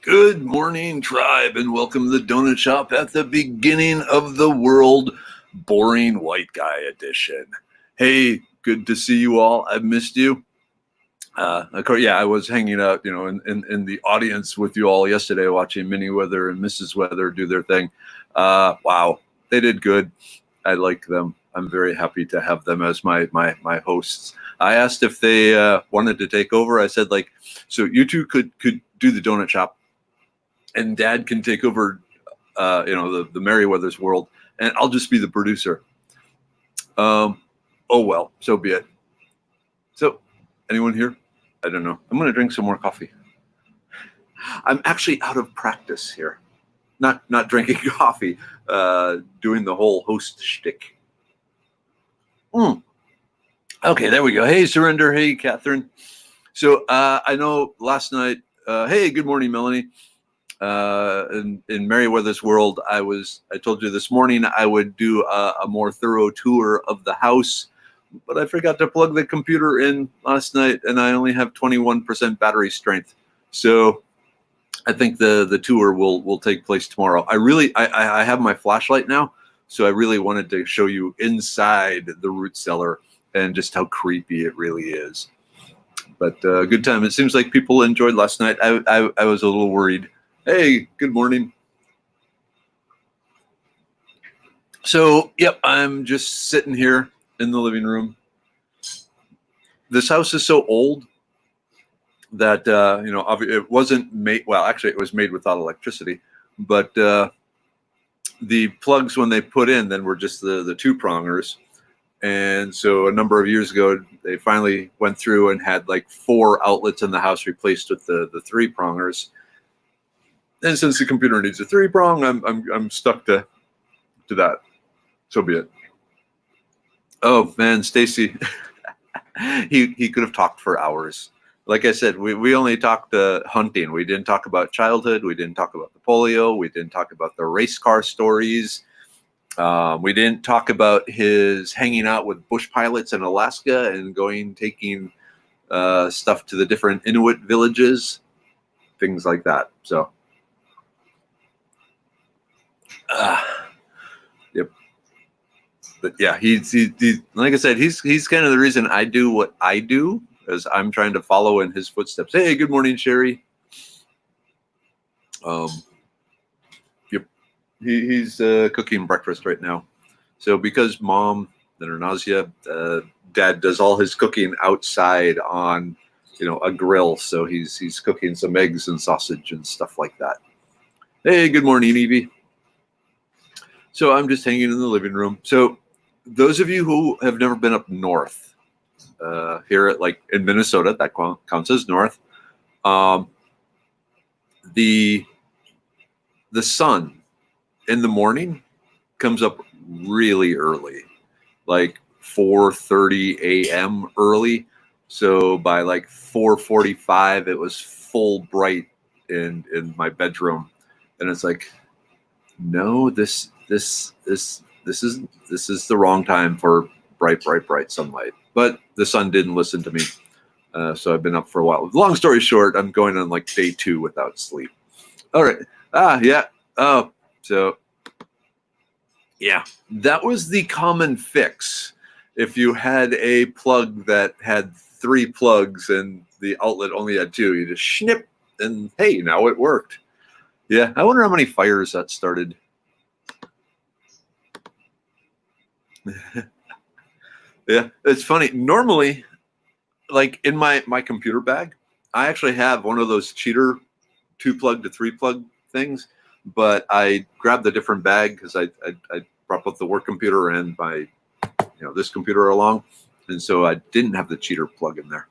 Good morning, tribe, and welcome to the Donut Shop at the beginning of the world, boring white guy edition. Hey, good to see you all. I've missed you. Of course, I was hanging out, in the audience with you all yesterday, watching Minnie Weather and Mrs. Weather do their thing. Wow, they did good. I like them. I'm very happy to have them as my hosts. I asked if they wanted to take over. I said, so you two could do the Donut Shop, and Dad can take over, the Merriweather's world, and I'll just be the producer. Oh well, so be it. So, anyone here? I don't know. I'm going to drink some more coffee. I'm actually out of practice here. Not drinking coffee, doing the whole host shtick. Okay, there we go. Hey, Surrender. Hey, Catherine. So I know last night. Hey, good morning, Melanie. In Merriweather's world, I told you this morning I would do a more thorough tour of the house, but I forgot to plug the computer in last night, and I only have 21% battery strength. So I think the tour will take place tomorrow. I have my flashlight now, so I really wanted to show you inside the root cellar and just how creepy it really is. But good time. It seems like people enjoyed last night. I was a little worried. Hey, good morning. So, yep, I'm just sitting here in the living room. This house is so old that, it wasn't made, well, actually it was made without electricity, but the plugs when they put in then were just the two-prongers. And so a number of years ago, they finally went through and had like 4 outlets in the house replaced with the three-prongers. And since the computer needs a 3-prong, I'm stuck to that. So be it. Oh man, Stacy, he could have talked for hours. Like I said, we only talked hunting. We didn't talk about childhood. We didn't talk about the polio. We didn't talk about the race car stories. We didn't talk about his hanging out with bush pilots in Alaska and taking stuff to the different Inuit villages, things like that. So. Yep. But yeah, he's like I said, he's kind of the reason I do what I do, as I'm trying to follow in his footsteps. Hey, good morning, Sherry. Yep. He's cooking breakfast right now. So because Mom and her nausea, Dad does all his cooking outside on, a grill. So he's cooking some eggs and sausage and stuff like that. Hey, good morning, Evie. So I'm just hanging in the living room. So those of you who have never been up north, here in Minnesota, that counts as north. The sun in the morning comes up really early, like 4:30 a.m. early. So by like 4:45, it was full bright in my bedroom, and it's like, no, this is the wrong time for bright sunlight. But the sun didn't listen to me, so I've been up for a while. Long story short, I'm going on like day 2 without sleep. All right. Yeah. Oh, so yeah, that was the common fix. If you had a plug that had 3 plugs and the outlet only had 2, you just snip, and hey, now it worked. Yeah, I wonder how many fires that started. Yeah, it's funny. Normally, like in my computer bag, I actually have one of those cheater 2-plug to 3-plug things, but I grabbed a different bag because I brought both the work computer and my this computer along, and so I didn't have the cheater plug in there.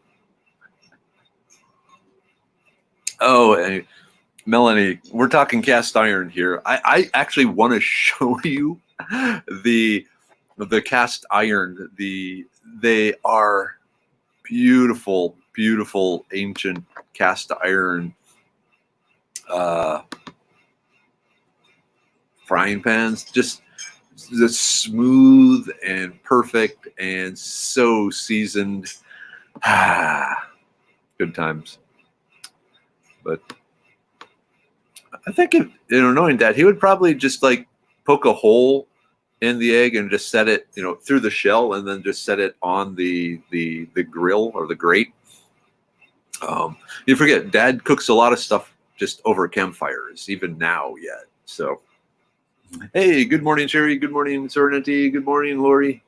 Oh, and Melanie, we're talking cast iron here. I actually want to show you the cast iron. They are beautiful ancient cast iron frying pans, just smooth and perfect and so seasoned. Good times. But I think if, knowing Dad, he would probably just like poke a hole in the egg and just set it, through the shell, and then just set it on the grill or the grate. You forget, Dad cooks a lot of stuff just over campfires, even now yet. So, hey, good morning, Sherry. Good morning, Serenity. Good morning, Lori.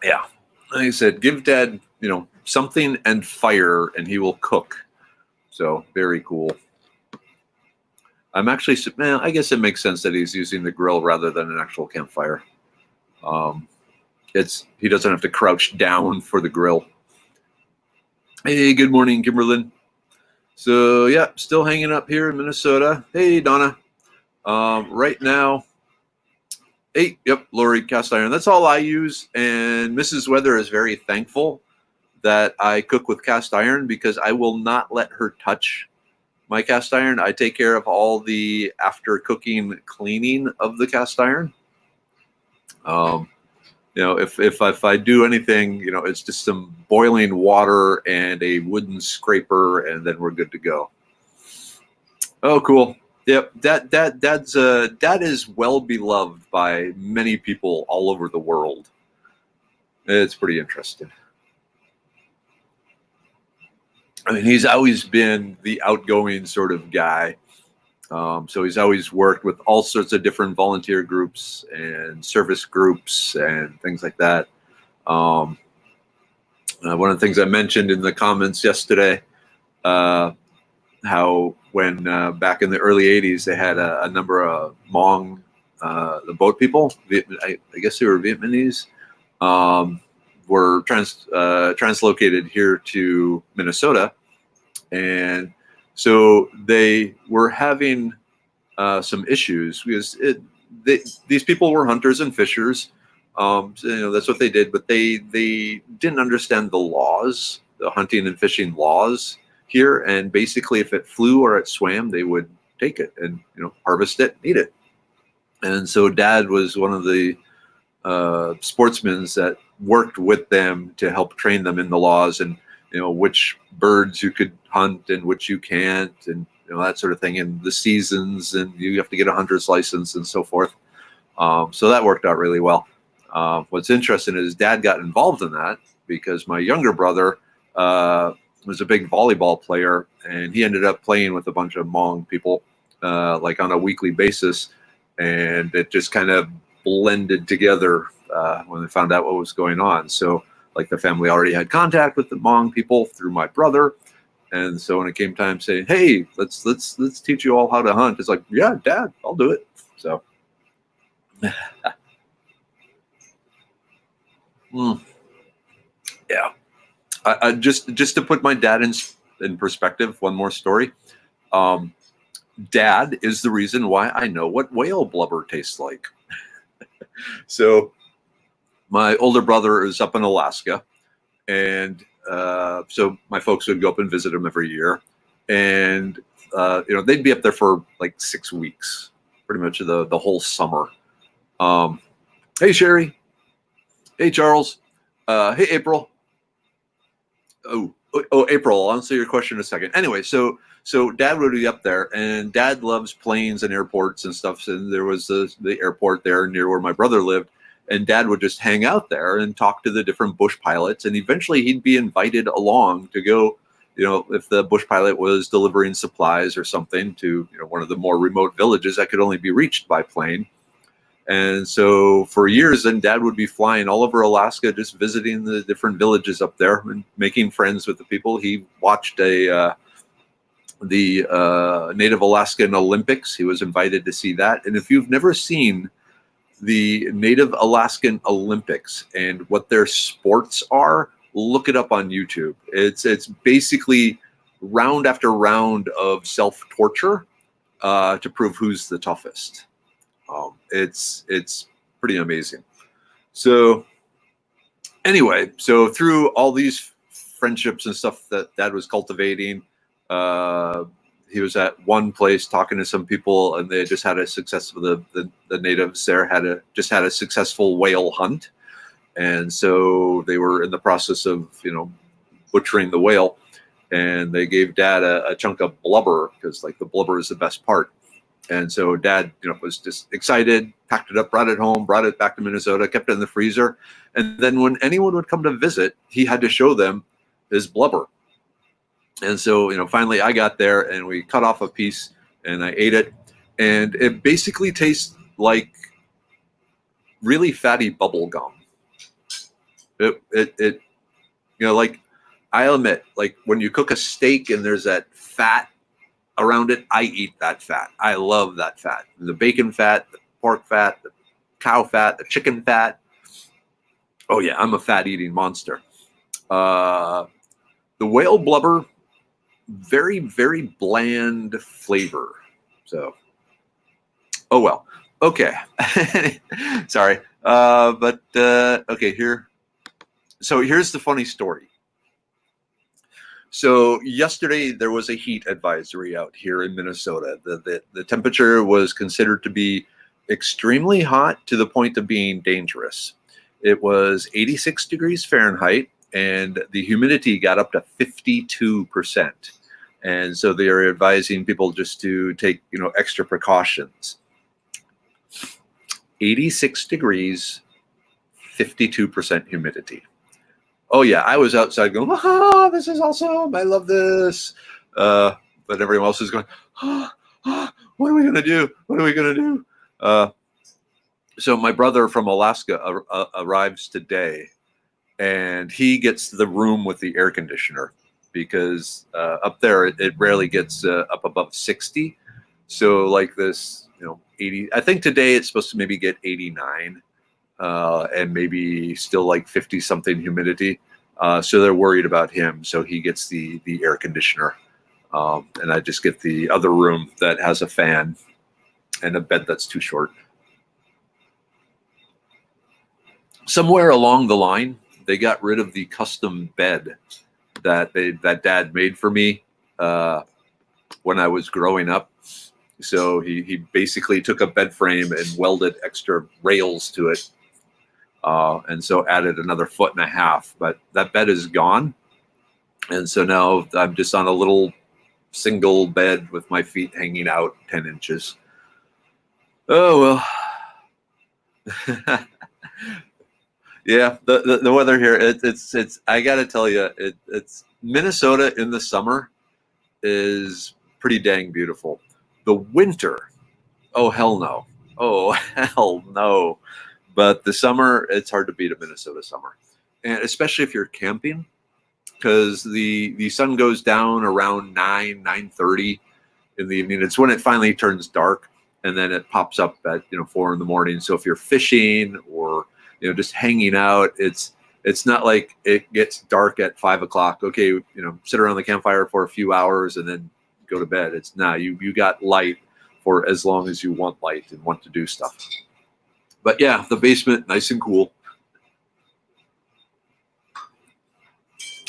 Yeah, like I said, give Dad, something and fire, and he will cook. So very cool. I'm actually, man, I guess it makes sense that he's using the grill rather than an actual campfire. He doesn't have to crouch down for the grill. Hey, good morning, Kimberlyn. So yeah, still hanging up here in Minnesota. Hey, Donna. Right now, Lori, cast iron. That's all I use, and Mrs. Weather is very thankful that I cook with cast iron because I will not let her touch my cast iron. I take care of all the after cooking cleaning of the cast iron. If I do anything, it's just some boiling water and a wooden scraper, and then we're good to go. Oh, cool. Yep, Dad is well beloved by many people all over the world. It's pretty interesting. I mean, he's always been the outgoing sort of guy. So he's always worked with all sorts of different volunteer groups and service groups and things like that. One of the things I mentioned in the comments yesterday, how when back in the early 80s, they had a number of Hmong, the boat people, I guess they were Vietnamese, were translocated here to Minnesota. And so they were having some issues because these people were hunters and fishers. So, that's what they did, but they didn't understand the laws, the hunting and fishing laws here. And basically, if it flew or it swam, they would take it and harvest it, eat it. And so Dad was one of the sportsmen that worked with them to help train them in the laws and which birds you could hunt and which you can't, and that sort of thing, and the seasons, and you have to get a hunter's license and so forth. So that worked out really well. What's interesting is Dad got involved in that because my younger brother was a big volleyball player, and he ended up playing with a bunch of Hmong people like on a weekly basis, and it just kind of blended together when they found out what was going on. So like the family already had contact with the Hmong people through my brother, and so when it came time saying, "Hey, let's teach you all how to hunt," it's like, "Yeah, Dad, I'll do it." So, yeah. I just to put my dad in perspective, one more story. Dad is the reason why I know what whale blubber tastes like. So my older brother is up in Alaska, and so my folks would go up and visit him every year, and they'd be up there for like 6 weeks, pretty much the whole summer. Hey Sherry, hey Charles, hey April. Oh, April, I'll answer your question in a second. Anyway, so Dad would be up there, and Dad loves planes and airports and stuff. And there was the airport there near where my brother lived, and Dad would just hang out there and talk to the different bush pilots. And eventually he'd be invited along to go, if the bush pilot was delivering supplies or something to, one of the more remote villages that could only be reached by plane. And so for years, then Dad would be flying all over Alaska, just visiting the different villages up there and making friends with the people. He watched the Native Alaskan Olympics. He was invited to see that. And if you've never seen the Native Alaskan Olympics and what their sports are, look it up on YouTube. It's basically round after round of self-torture to prove who's the toughest. It's pretty amazing. So anyway, so through all these friendships and stuff that Dad was cultivating, he was at one place talking to some people, and they just had a successful, the natives there just had a successful whale hunt. And so they were in the process of, butchering the whale. and they gave Dad a chunk of blubber because like the blubber is the best part. And so Dad, was just excited, packed it up, brought it home, brought it back to Minnesota, kept it in the freezer. And then when anyone would come to visit, he had to show them his blubber. And so, finally I got there and we cut off a piece and I ate it. And it basically tastes like really fatty bubble gum. Like I'll admit, like when you cook a steak and there's that fat around it, I eat that fat. I love that fat. The bacon fat, the pork fat, the cow fat, the chicken fat. Oh yeah, I'm a fat eating monster. The whale blubber, very, very bland flavor. So, oh well. Okay. Sorry. But okay, here. So here's the funny story. So yesterday there was a heat advisory out here in Minnesota. The temperature was considered to be extremely hot to the point of being dangerous. It was 86 degrees Fahrenheit and the humidity got up to 52%. And so they are advising people just to take, extra precautions. 86 degrees, 52% humidity. Oh yeah, I was outside going, this is awesome. I love this. But everyone else is going, what are we going to do? What are we going to do? So my brother from Alaska arrives today, and he gets the room with the air conditioner because up there it rarely gets up above 60. So like this, 80. I think today it's supposed to maybe get 89. And maybe still like 50 something humidity. So they're worried about him. So he gets the air conditioner. And I just get the other room that has a fan and a bed that's too short. Somewhere along the line, they got rid of the custom bed that Dad made for me when I was growing up. So he basically took a bed frame and welded extra rails to it. And so added another 1.5 feet, but that bed is gone. And so now I'm just on a little single bed with my feet hanging out 10 inches. Oh, well. Yeah, the weather here, it's I got to tell you, it's Minnesota in the summer is pretty dang beautiful. The winter, oh, hell no. Oh, hell no. But the summer, it's hard to beat a Minnesota summer. And especially if you're camping, because the sun goes down around 9:30 in the evening. It's when it finally turns dark, and then it pops up at 4 in the morning. So if you're fishing or just hanging out, it's not like it gets dark at 5 o'clock. Okay, sit around the campfire for a few hours and then go to bed. It's not. You got light for as long as you want light and want to do stuff. But yeah, the basement, nice and cool.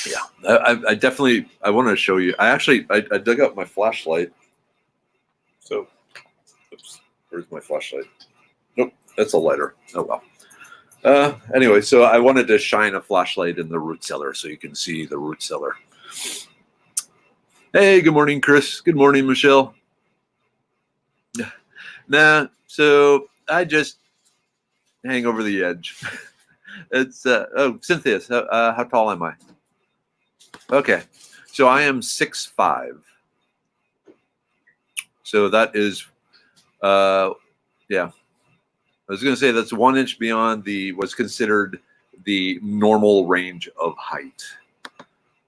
Yeah, I definitely, I want to show you. I dug up my flashlight. So, oops, where's my flashlight? Nope, that's a lighter. Oh well. Anyway, so I wanted to shine a flashlight in the root cellar so you can see the root cellar. Hey, good morning, Chris. Good morning, Michelle. Nah, so I just hang over the edge. It's Cynthia, how tall am I? Okay, so I am 6'5". So that is yeah, I was going to say that's 1 inch beyond what's considered the normal range of height.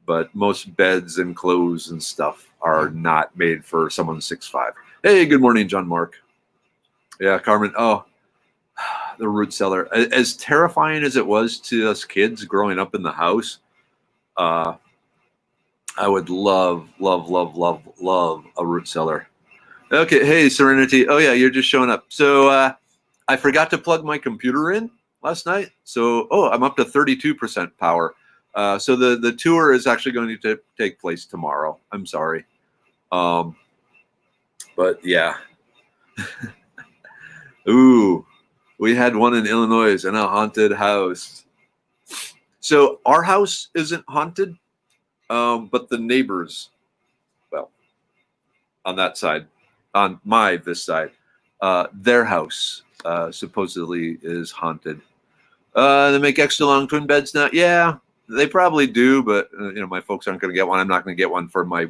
But most beds and clothes and stuff are not made for someone 6'5". Hey, good morning, John Mark. Yeah, Carmen. Oh, the root cellar. As terrifying as it was to us kids growing up in the house, I would love a root cellar. Okay, hey, Serenity. Oh yeah, you're just showing up. So I forgot to plug my computer in last night. So I'm up to 32% power. So the tour is actually going to take place tomorrow. I'm sorry. But yeah. Ooh, we had one in Illinois in a haunted house. So our house isn't haunted. But the neighbors, well, on that side, on this side, their house supposedly is haunted. They make extra long twin beds now. Yeah, they probably do, but my folks aren't going to get one. I'm not going to get one for my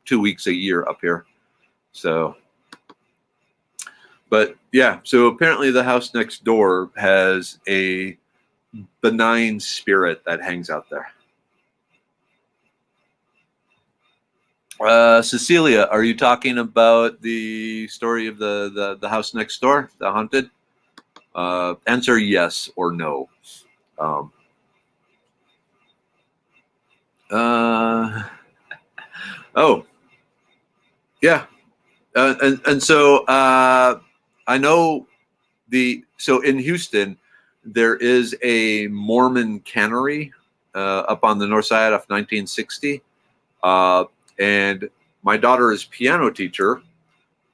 2 weeks a year up here. So, but yeah, so apparently the house next door has a benign spirit that hangs out there. Cecilia, are you talking about the story of the house next door, the haunted? Answer yes or no. Oh, yeah, and so I know so in Houston there is a Mormon cannery up on the north side of 1960. And my daughter's piano teacher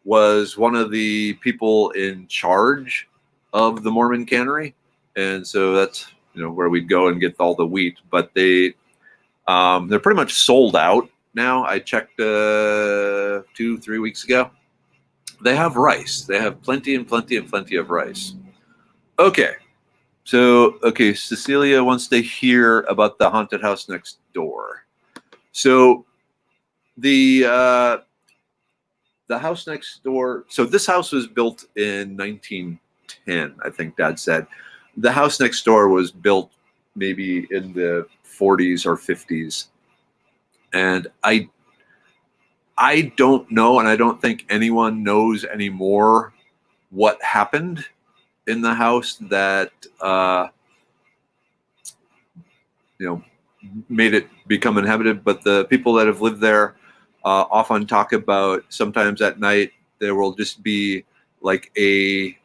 was one of the people in charge of the Mormon cannery. And so that's, where we'd go and get all the wheat, but they're pretty much sold out now. I checked 2-3 weeks ago. They have rice. They have plenty and plenty and plenty of rice. Okay. So, Cecilia wants to hear about the haunted house next door. So the house next door. So this house was built in 1910, I think Dad said. The house next door was built maybe in the 40s or 50s, and I don't know, and I don't think anyone knows anymore what happened in the house that made it become inhabited. But the people that have lived there often talk about sometimes at night there will just be like a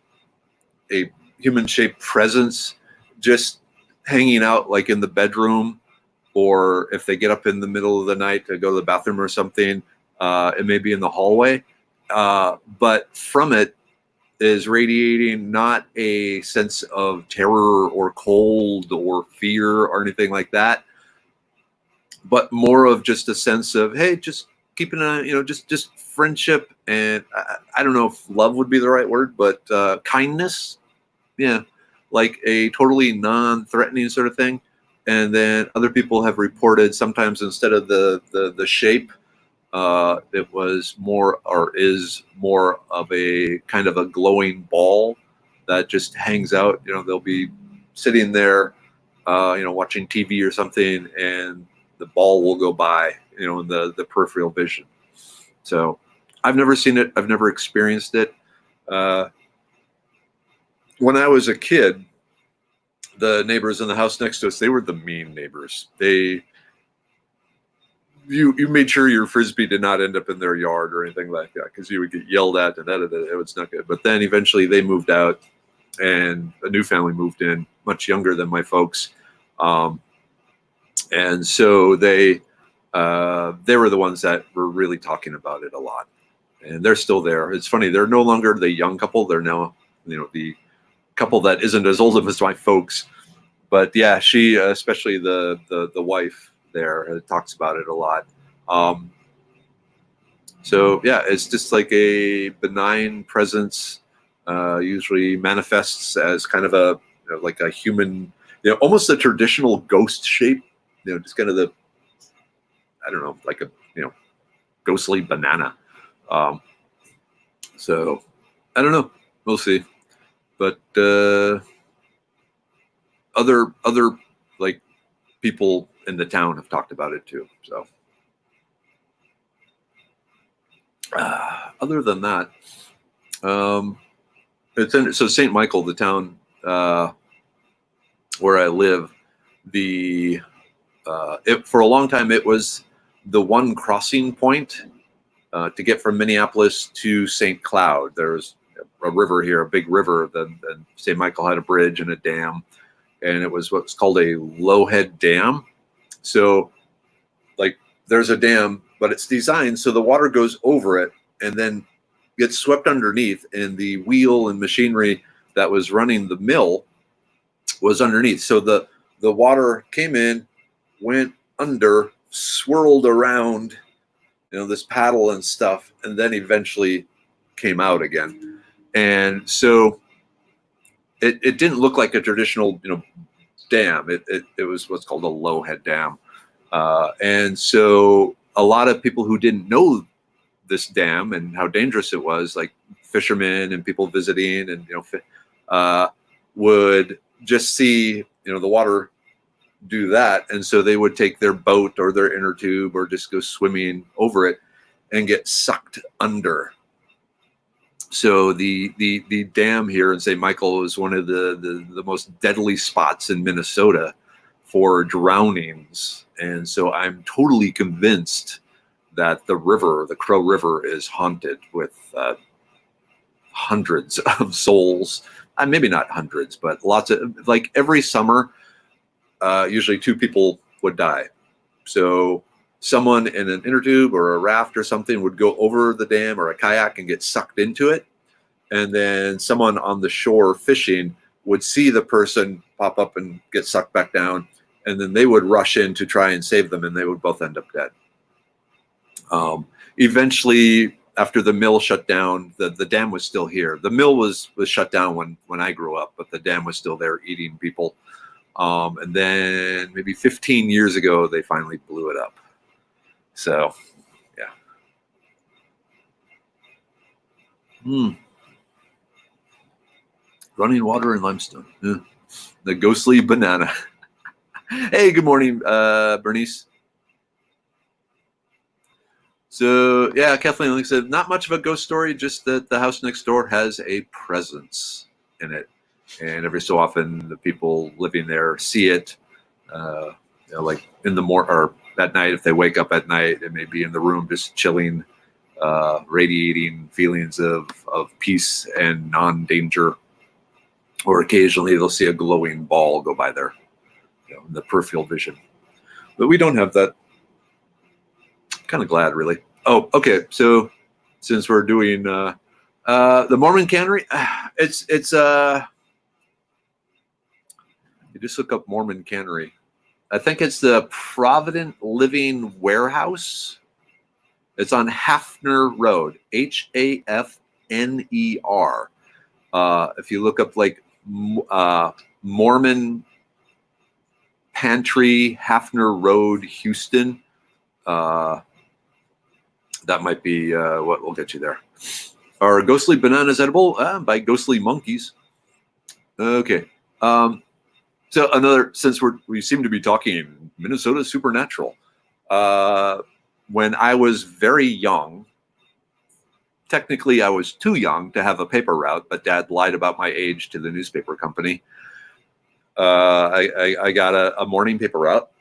human-shaped presence just hanging out, like in the bedroom, or if they get up in the middle of the night to go to the bathroom or something, it may be in the hallway. But from it is radiating not a sense of terror or cold or fear or anything like that, but more of just a sense of, hey, just keeping just friendship, and I don't know if love would be the right word, but kindness. Yeah, like a totally non-threatening sort of thing. And then other people have reported sometimes instead of the shape, it was more, or is more of a kind of a glowing ball that just hangs out. They'll be sitting there, watching TV or something, and the ball will go by, in the peripheral vision. So I've never seen it. I've never experienced it. When I was a kid, the neighbors in the house next to us, they were the mean neighbors. You made sure your Frisbee did not end up in their yard or anything like that, because you would get yelled at, and it was not good. But then eventually they moved out, and a new family moved in, much younger than my folks. And so they were the ones that were really talking about it a lot. And they're still there. It's funny, they're no longer the young couple. They're now, the couple that isn't as old as my folks. But yeah, she, especially the wife there, talks about it a lot. So yeah, it's just like a benign presence, usually manifests as kind of a, like a human, almost a traditional ghost shape, just kind of the, I don't know, like a, ghostly banana. So I don't know, we'll see. But other like people in the town have talked about it too. So other than that, so St. Michael, the town where I live, for a long time it was the one crossing point to get from Minneapolis to St. Cloud. There's a river here, a big river. Then St. Michael had a bridge and a dam, and it was what's called a lowhead dam. So like there's a dam, but it's designed so the water goes over it and then gets swept underneath, and the wheel and machinery that was running the mill was underneath. So the water came in, went under, swirled around, this paddle and stuff, and then eventually came out again. And so it didn't look like a traditional, dam. It was what's called a low head dam. And so a lot of people who didn't know this dam and how dangerous it was, like fishermen and people visiting, and would just see the water do that, and so they would take their boat or their inner tube or just go swimming over it and get sucked under. So the dam here in St. Michael is one of the most deadly spots in Minnesota for drownings, and so I'm totally convinced that the river, the Crow River, is haunted with hundreds of souls. Maybe not hundreds, but lots of, like every summer, usually 2 people would die. So someone in an inner tube or a raft or something would go over the dam or a kayak and get sucked into it. And then someone on the shore fishing would see the person pop up and get sucked back down. And then they would rush in to try and save them, and they would both end up dead. Eventually, after the mill shut down, the dam was still here. The mill was shut down when I grew up, but the dam was still there eating people. And then maybe 15 years ago, they finally blew it up. So, yeah. Running water and limestone. Yeah. The ghostly banana. Hey, good morning, Bernice. So, yeah, Kathleen Link said, not much of a ghost story, just that the house next door has a presence in it. And every so often, the people living there see it, like in the morning or at night. If they wake up at night, it may be in the room just chilling, radiating feelings of peace and non-danger. Or occasionally, they'll see a glowing ball go by there, in the peripheral vision. But we don't have that. Kind of glad, really. Oh, okay. So since we're doing the Mormon cannery, it's you just look up Mormon cannery. I think it's the Provident Living Warehouse. It's on Hafner Road, Hafner. If you look up like Mormon Pantry, Hafner Road, Houston, that might be what will get you there. Are ghostly bananas edible? By ghostly monkeys. Okay. So another, since we seem to be talking Minnesota supernatural. When I was very young, technically I was too young to have a paper route, but Dad lied about my age to the newspaper company. I got a morning paper route.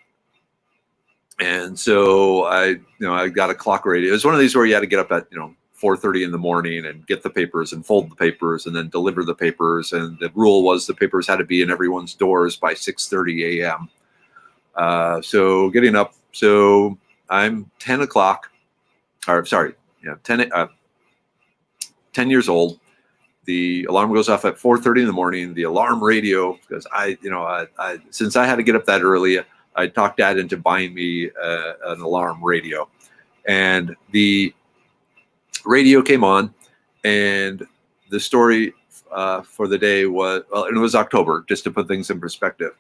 And so I got a clock radio. It was one of these where you had to get up at 4:30 in the morning and get the papers and fold the papers and then deliver the papers. And the rule was the papers had to be in everyone's doors by 6:30 a.m. So getting up. So I'm 10 years old. The alarm goes off at 4:30 in the morning. The alarm radio, because since I had to get up that early, I talked Dad into buying me an alarm radio, and the radio came on, and the story for the day was, and it was October, just to put things in perspective.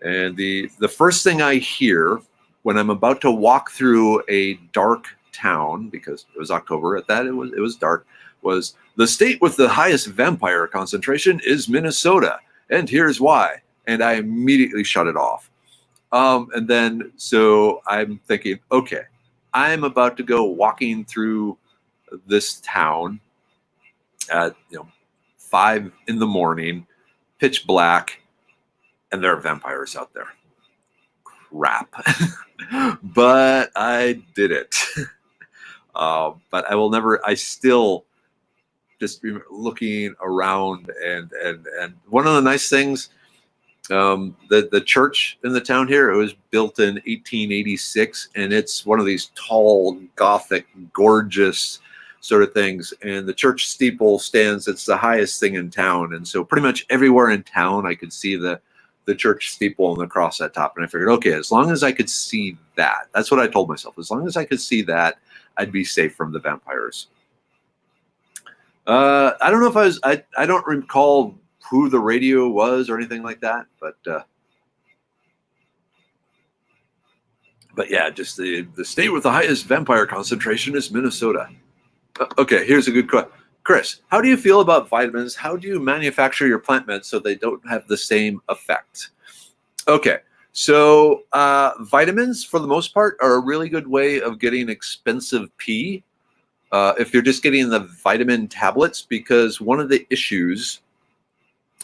And the first thing I hear when I'm about to walk through a dark town, because it was October at that, it was dark, was the state with the highest vampire concentration is Minnesota, and here's why. And I immediately shut it off. And then, so I'm thinking, okay, I'm about to go walking through this town at 5 in the morning, pitch black, and there are vampires out there. Crap. But I did it. But I will never, I still just be looking around, and one of the nice things, the church in the town here, it was built in 1886, and it's one of these tall, Gothic, gorgeous sort of things. And the church steeple stands, it's the highest thing in town. And so pretty much everywhere in town, I could see the the church steeple and the cross at top. And I figured, okay, as long as I could see that, that's what I told myself. As long as I could see that, I'd be safe from the vampires. I don't know if I don't recall who the radio was or anything like that, but yeah, just the state with the highest vampire concentration is Minnesota. Okay, here's a good question. Chris, how do you feel about vitamins? How do you manufacture your plant meds so they don't have the same effect? Okay, so vitamins, for the most part, are a really good way of getting expensive pee if you're just getting the vitamin tablets, because one of the issues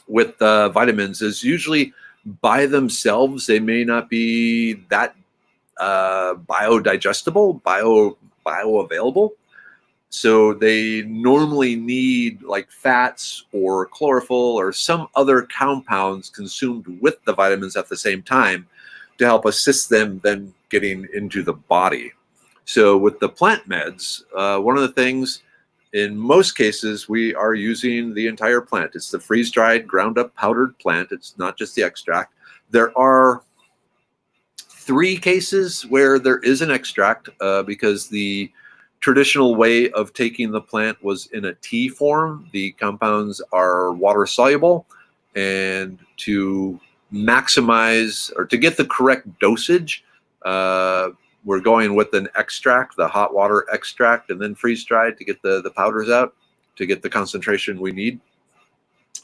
with vitamins is usually by themselves, they may not be that biodigestible, bioavailable. So they normally need like fats or chlorophyll or some other compounds consumed with the vitamins at the same time to help assist them then getting into the body. So with the plant meds, one of the things, in most cases, we are using the entire plant. It's the freeze-dried, ground-up, powdered plant. It's not just the extract. There are 3 cases where there is an extract because the traditional way of taking the plant was in a tea form. The compounds are water soluble, and to maximize or to get the correct dosage, we're going with an extract, the hot water extract, and then freeze dried to get the powders out to get the concentration we need.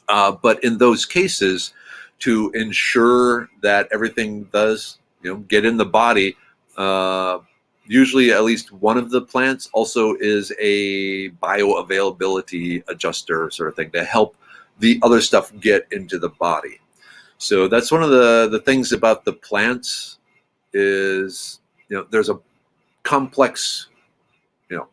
But in those cases, to ensure that everything does get in the body, usually at least one of the plants also is a bioavailability adjuster sort of thing to help the other stuff get into the body. So that's one of the things about the plants is, there's a complex,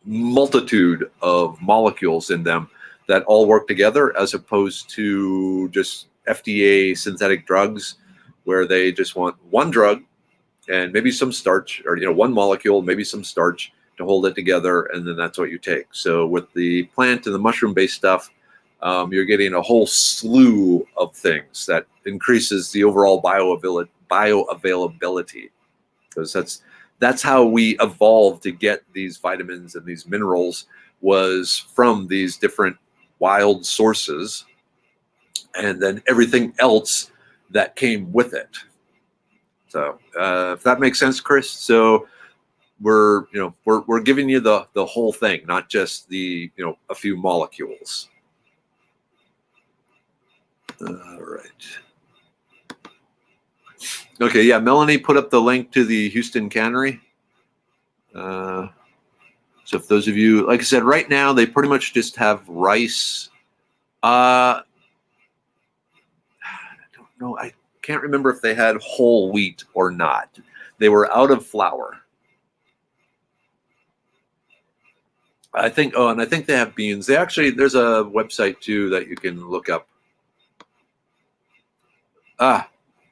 multitude of molecules in them that all work together, as opposed to just FDA synthetic drugs where they just want one drug and maybe some starch, or one molecule, maybe some starch to hold it together, and then that's what you take. So with the plant and the mushroom-based stuff, you're getting a whole slew of things that increases the overall bioavailability, because that's how we evolved to get these vitamins and these minerals, was from these different wild sources, and then everything else that came with it. So if that makes sense, Chris. So we're giving you the whole thing, not just the a few molecules. All right. Okay, yeah, Melanie put up the link to the Houston cannery. So if those of you, like I said, right now they pretty much just have rice. I don't know. I can't remember if they had whole wheat or not. They were out of flour. I think, and I think they have beans. There's a website too that you can look up.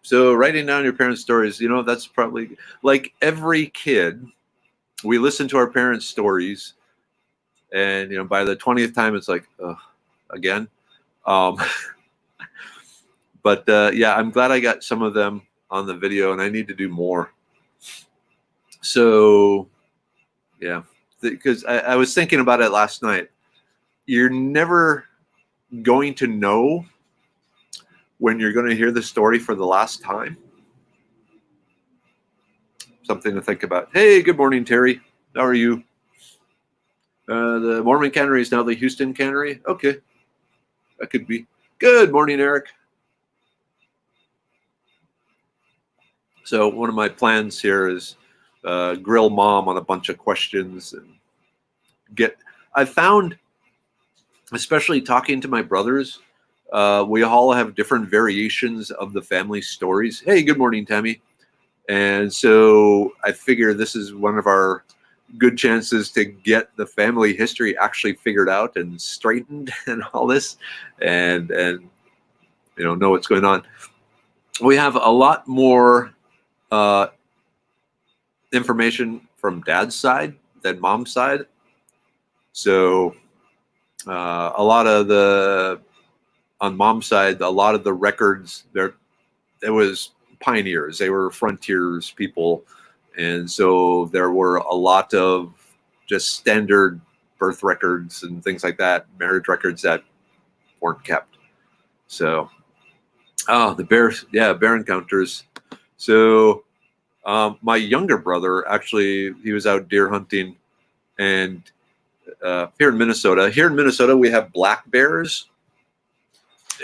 So writing down your parents' stories, that's probably like every kid. We listen to our parents' stories, and by the 20th time, it's like, again. But yeah, I'm glad I got some of them on the video, and I need to do more. So yeah, because I was thinking about it last night. You're never going to know when you're going to hear the story for the last time. Something to think about. Hey, good morning, Terry. How are you? The Mormon cannery is now the Houston cannery. Okay, that could be. Good morning, Eric. So one of my plans here is grill Mom on a bunch of questions and I found, especially talking to my brothers, we all have different variations of the family stories. Hey, good morning, Tammy. And so I figure this is one of our good chances to get the family history actually figured out and straightened and all this, and know what's going on. We have a lot more information from Dad's side than Mom's side. So a lot of on Mom's side, a lot of the records, it was pioneers. They were frontiers people. And so there were a lot of just standard birth records and things like that, marriage records that weren't kept. So, the bear encounters. So, my younger brother, actually, he was out deer hunting, and here in Minnesota, we have black bears,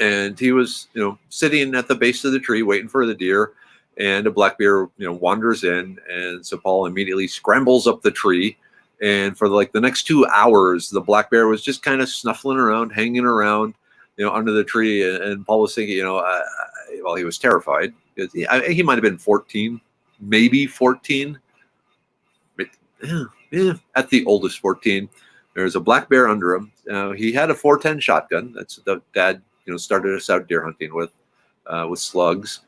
and he was, sitting at the base of the tree waiting for the deer, and a black bear, wanders in, and so Paul immediately scrambles up the tree, and for like the next 2 hours, the black bear was just kind of snuffling around, hanging around, under the tree, and Paul was thinking, well, he was terrified because he might have been 14, maybe 14, but, at the oldest 14. There's a black bear under him. He had a 410 shotgun. That's the dad, started us out deer hunting with slugs.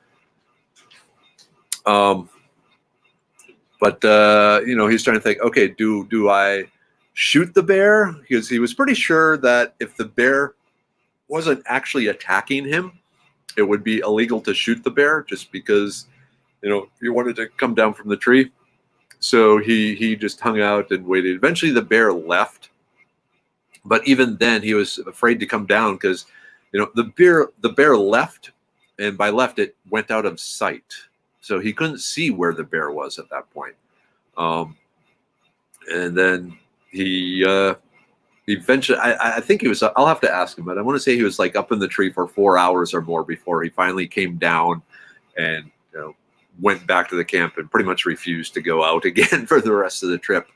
But he's trying to think, okay, do I shoot the bear? Because he was pretty sure that if the bear wasn't actually attacking him, it would be illegal to shoot the bear, just because, he wanted to come down from the tree. So he just hung out and waited. Eventually the bear left. But even then, he was afraid to come down because, the bear left, and by left, it went out of sight. So he couldn't see where the bear was at that point. And then he eventually, I think he was, I'll have to ask him, but I want to say he was like up in the tree for 4 hours or more before he finally came down and, went back to the camp and pretty much refused to go out again for the rest of the trip.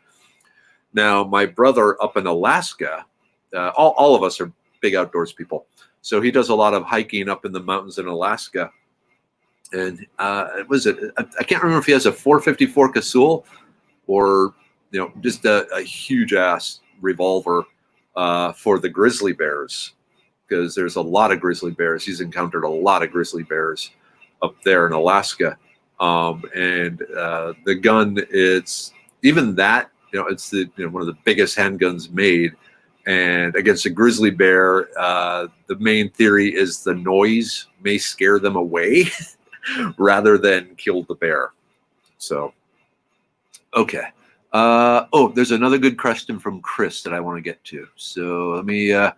Now, my brother up in Alaska, all of us are big outdoors people. So he does a lot of hiking up in the mountains in Alaska. And I can't remember if he has a 454 Casull or, just a huge ass revolver for the grizzly bears, because there's a lot of grizzly bears. He's encountered a lot of grizzly bears up there in Alaska. And the gun, it's even that, it's the one of the biggest handguns made. And against a grizzly bear, the main theory is the noise may scare them away rather than kill the bear. So, okay. There's another good question from Chris that I want to get to. So let me, I'm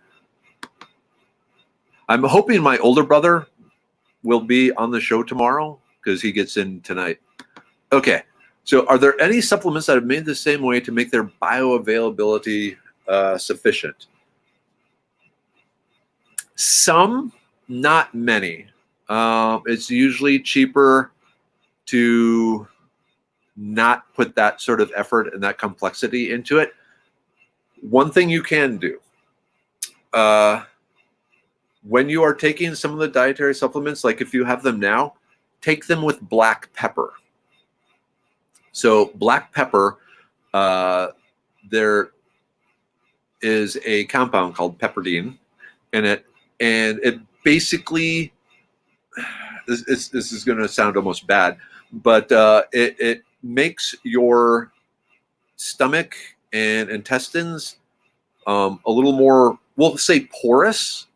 hoping my older brother will be on the show tomorrow because he gets in tonight. Okay. So are there any supplements that are made the same way to make their bioavailability sufficient? Some, not many. It's usually cheaper to not put that sort of effort and that complexity into it. One thing you can do, when you are taking some of the dietary supplements, like if you have them now, take them with black pepper. So black pepper, there is a compound called pepridine in it, and it basically, this is going to sound almost bad, but it makes your stomach and intestines a little more, we'll say, porous.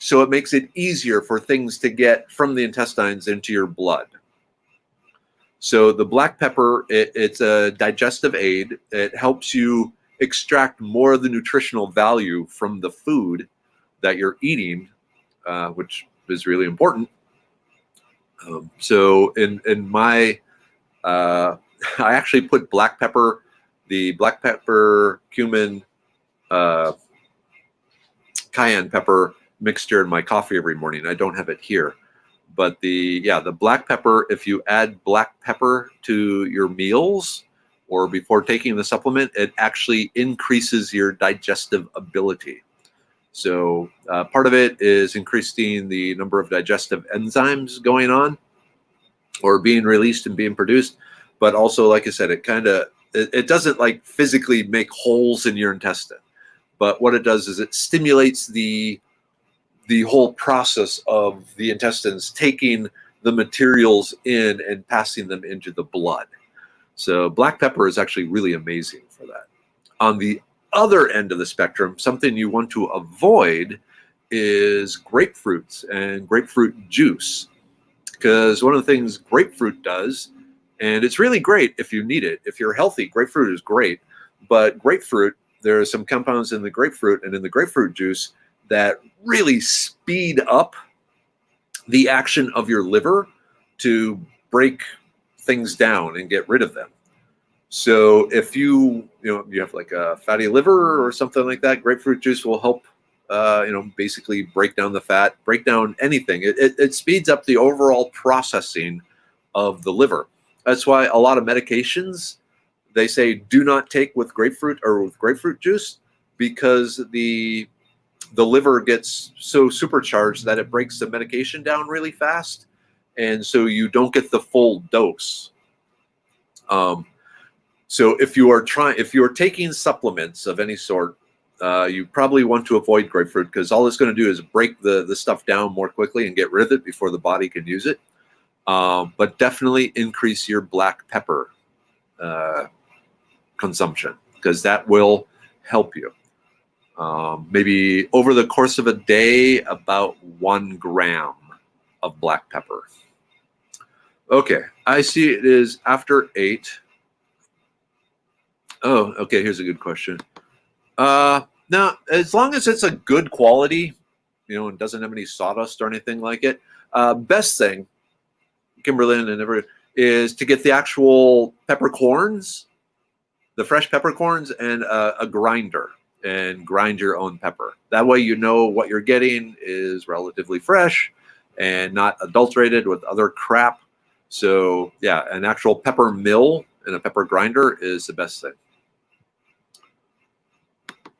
So it makes it easier for things to get from the intestines into your blood. So the black pepper, it's a digestive aid. It helps you extract more of the nutritional value from the food that you're eating, which is really important. So in my, I actually put black pepper, the black pepper, cumin, cayenne pepper mixture in my coffee every morning. I don't have it here, but the black pepper, if you add black pepper to your meals or before taking the supplement, it actually increases your digestive ability. So part of it is increasing the number of digestive enzymes going on or being released and being produced. But also, like I said, it doesn't like physically make holes in your intestine. But what it does is it stimulates the whole process of the intestines taking the materials in and passing them into the blood. So black pepper is actually really amazing for that. On the other end of the spectrum, something you want to avoid is grapefruits and grapefruit juice. because one of the things grapefruit does, and it's really great if you need it. If you're healthy, grapefruit is great. But grapefruit, there are some compounds in the grapefruit and in the grapefruit juice that really speed up the action of your liver to break things down and get rid of them. So if you have like a fatty liver or something like that, grapefruit juice will help basically break down the fat, break down anything. It speeds up the overall processing of the liver. That's why a lot of medications, they say do not take with grapefruit or with grapefruit juice, because the liver gets so supercharged that it breaks the medication down really fast, and so you don't get the full dose. So if you are taking supplements of any sort, you probably want to avoid grapefruit, because all it's going to do is break the stuff down more quickly and get rid of it before the body can use it. But definitely increase your black pepper consumption, because that will help you. Maybe over the course of a day, about 1 gram of black pepper. Okay, I see it is after 8. Oh, okay, here's a good question. Now, as long as it's a good quality, and doesn't have any sawdust or anything like it, best thing, Kimberlyn and everyone, is to get the actual peppercorns, the fresh peppercorns, and a grinder, and grind your own pepper. That way you know what you're getting is relatively fresh and not adulterated with other crap. So yeah, an actual pepper mill and a pepper grinder is the best thing.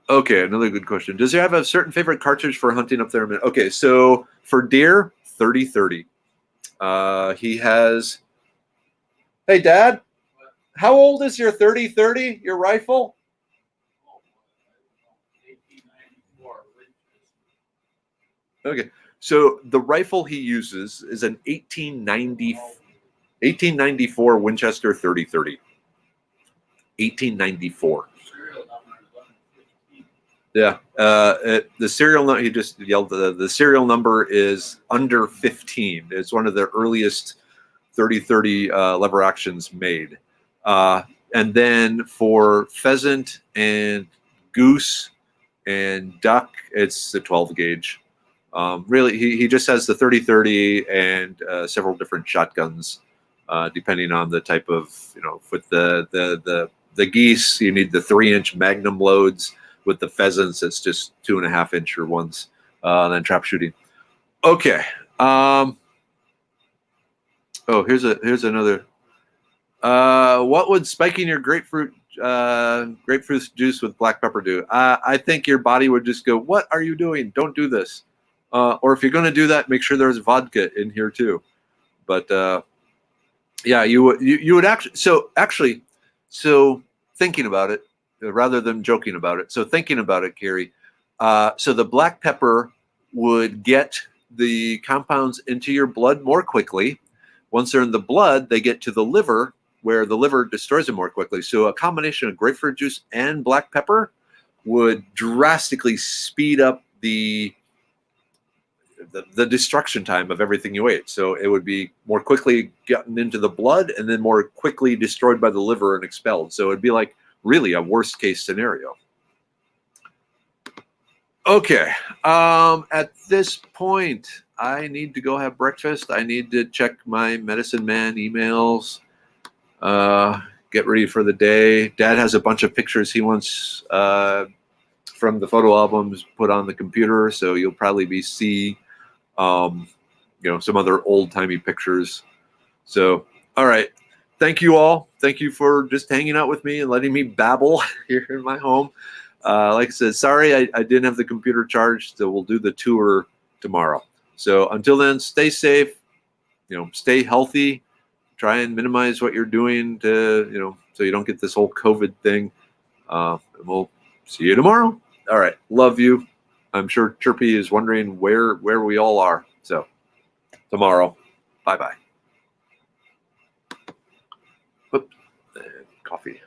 Okay, another good question. Does he have a certain favorite cartridge for hunting up there? Okay, so for deer, 30-30. He has... Hey, Dad, how old is your 30-30, your rifle? Okay, so the rifle he uses is an 1894 Winchester 30-30. 1894. Yeah, the serial number, he just yelled, the serial number is under 15. It's one of the earliest 30-30 lever actions made. And then for pheasant and goose and duck, it's the 12 gauge. Really, he just has the 30-30 and several different shotguns, depending on the type of, with the geese, you need the 3-inch Magnum loads. With the pheasants, it's just 2.5-inch ones. Then trap shooting. Okay. Oh, here's another. What would spiking your grapefruit juice with black pepper do? I think your body would just go, "What are you doing? Don't do this." Or if you're going to do that, make sure there's vodka in here too. But yeah, you would actually. So thinking about it, rather than joking about it. So thinking about it, Gary, so the black pepper would get the compounds into your blood more quickly. Once they're in the blood, they get to the liver, where the liver destroys them more quickly. So a combination of grapefruit juice and black pepper would drastically speed up the destruction time of everything you ate. So it would be more quickly gotten into the blood and then more quickly destroyed by the liver and expelled. So it'd be like really a worst case scenario. Okay, at this point, I need to go have breakfast. I need to check my medicine man emails, get ready for the day. Dad has a bunch of pictures he wants from the photo albums put on the computer, so you'll probably see some other old-timey pictures. So, all right. Thank you all. Thank you for just hanging out with me and letting me babble here in my home. Like I said, sorry I didn't have the computer charged, so we'll do the tour tomorrow. So until then, stay safe, stay healthy, try and minimize what you're doing to, so you don't get this whole COVID thing. And we'll see you tomorrow. All right. Love you. I'm sure Chirpy is wondering where we all are. So tomorrow. Bye-bye. Coffee.